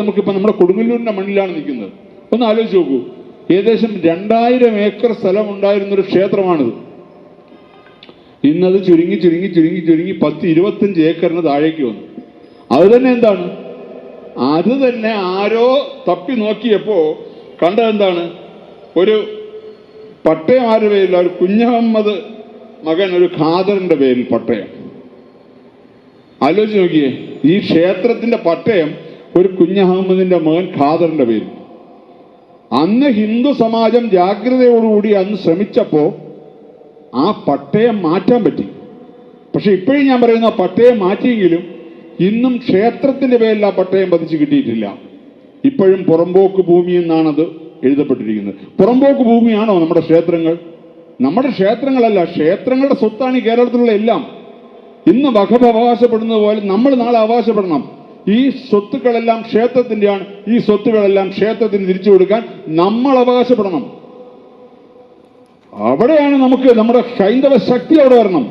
നമുക്കിപ്പോൾ നമ്മുടെ കൊടുങ്ങല്ലൂരിന്റെ മണ്ണിലാണ് നിൽക്കുന്നത്. ഒന്ന് ആലോചിച്ച് നോക്കൂ, ഏകദേശം 2000 ഏക്കർ സ്ഥലം ഉണ്ടായിരുന്നൊരു ക്ഷേത്രമാണിത്. ഇന്നത് ചുരുങ്ങി 10-25 ഏക്കറിന് താഴേക്ക് വന്നു. അത് തന്നെ എന്താണ്? അത് തന്നെ ആരോ തപ്പി നോക്കിയപ്പോ കണ്ടതെന്താണ്? ഒരു പട്ടയം ആരുടെ പേരില്ല, ഒരു കുഞ്ഞഹമ്മദ് മകൻ ഒരു ഖാദറിന്റെ പേരിൽ പട്ടയം. ആലോചിച്ച് നോക്കിയേ, ഈ ക്ഷേത്രത്തിന്റെ പട്ടയം ഒരു കുഞ്ഞഹമ്മദിന്റെ മകൻ ഖാദറിന്റെ പേരിൽ. അന്ന് ഹിന്ദു സമാജം ജാഗ്രതയോടുകൂടി അന്ന് ശ്രമിച്ചപ്പോ ആ പട്ടയം മാറ്റാൻ പറ്റി. പക്ഷെ ഇപ്പോഴും ഞാൻ പറയുന്ന പട്ടയം മാറ്റിയെങ്കിലും ഇന്നും ക്ഷേത്രത്തിന്റെ പേരിൽ ആ പട്ടയം പതിച്ച് കിട്ടിയിട്ടില്ല. ഇപ്പോഴും പുറമ്പോക്ക് ഭൂമി എന്നാണത് എഴുതപ്പെട്ടിരിക്കുന്നത്. പുറമ്പോക്ക് ഭൂമിയാണോ നമ്മുടെ ക്ഷേത്രങ്ങൾ? നമ്മുടെ ക്ഷേത്രങ്ങളല്ല, ക്ഷേത്രങ്ങളുടെ സ്വത്താണ് ഈ കേരളത്തിലുള്ള എല്ലാം. ഇന്ന് വഖഫ് അവകാശപ്പെടുന്നത് പോലെ നമ്മൾ നാളെ അവകാശപ്പെടണം. ഈ സ്വത്തുക്കളെല്ലാം ക്ഷേത്രത്തിന്റെയാണ്. ഈ സ്വത്തുക്കളെല്ലാം ക്ഷേത്രത്തിന് തിരിച്ചു കൊടുക്കാൻ നമ്മൾ അവകാശപ്പെടണം. അവിടെയാണ് നമുക്ക് നമ്മുടെ ഹൈന്ദവ ശക്തി അവിടെ വരണം.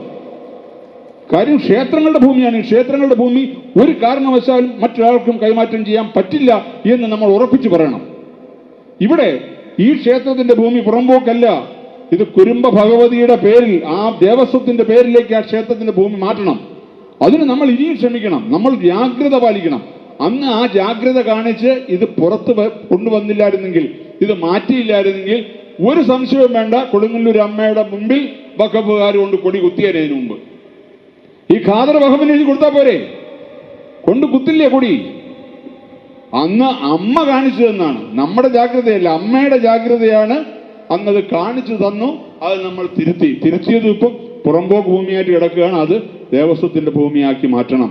കാര്യം ക്ഷേത്രങ്ങളുടെ ഭൂമിയാണ്. ഈ ക്ഷേത്രങ്ങളുടെ ഭൂമി ഒരു കാരണവശാലും മറ്റൊരാൾക്കും കൈമാറ്റം ചെയ്യാൻ പറ്റില്ല എന്ന് നമ്മൾ ഉറപ്പിച്ചു പറയണം. ഇവിടെ ഈ ക്ഷേത്രത്തിന്റെ ഭൂമി പുറമ്പോക്കല്ല, ഇത് കുരുമ്പ ഭഗവതിയുടെ പേരിൽ, ആ ദേവസ്വത്തിന്റെ പേരിലേക്ക് ആ ക്ഷേത്രത്തിന്റെ ഭൂമി മാറ്റണം. അതിന് നമ്മൾ ഇനിയും ശ്രമിക്കണം. നമ്മൾ ജാഗ്രത പാലിക്കണം. അന്ന് ആ ജാഗ്രത കാണിച്ച് ഇത് പുറത്ത് കൊണ്ടുവന്നില്ലായിരുന്നെങ്കിൽ, ഇത് മാറ്റിയില്ലായിരുന്നെങ്കിൽ ഒരു സംശയവും വേണ്ട, കൊടുങ്ങല്ലൂർ അമ്മയുടെ മുമ്പിൽ വഖഫുകാർ കൊണ്ട് കൊടി കുത്തിയതിനു മുമ്പ് ഈ ഖാദർ വഖഫിന് എഴുതി കൊടുത്താൽ പോരെ? കൊണ്ട് കുത്തില്ലേ കൊടി? അന്ന് അമ്മ കാണിച്ചു തന്നാണ്, നമ്മുടെ ജാഗ്രതയല്ല, അമ്മയുടെ ജാഗ്രതയാണ് അന്നത് കാണിച്ചു തന്നു. അത് നമ്മൾ തിരുത്തിയത് ഇപ്പം പുറമ്പോക്ക് ഭൂമിയായിട്ട് കിടക്കുകയാണ്. അത് ദേവസ്വത്തിന്റെ ഭൂമിയാക്കി മാറ്റണം.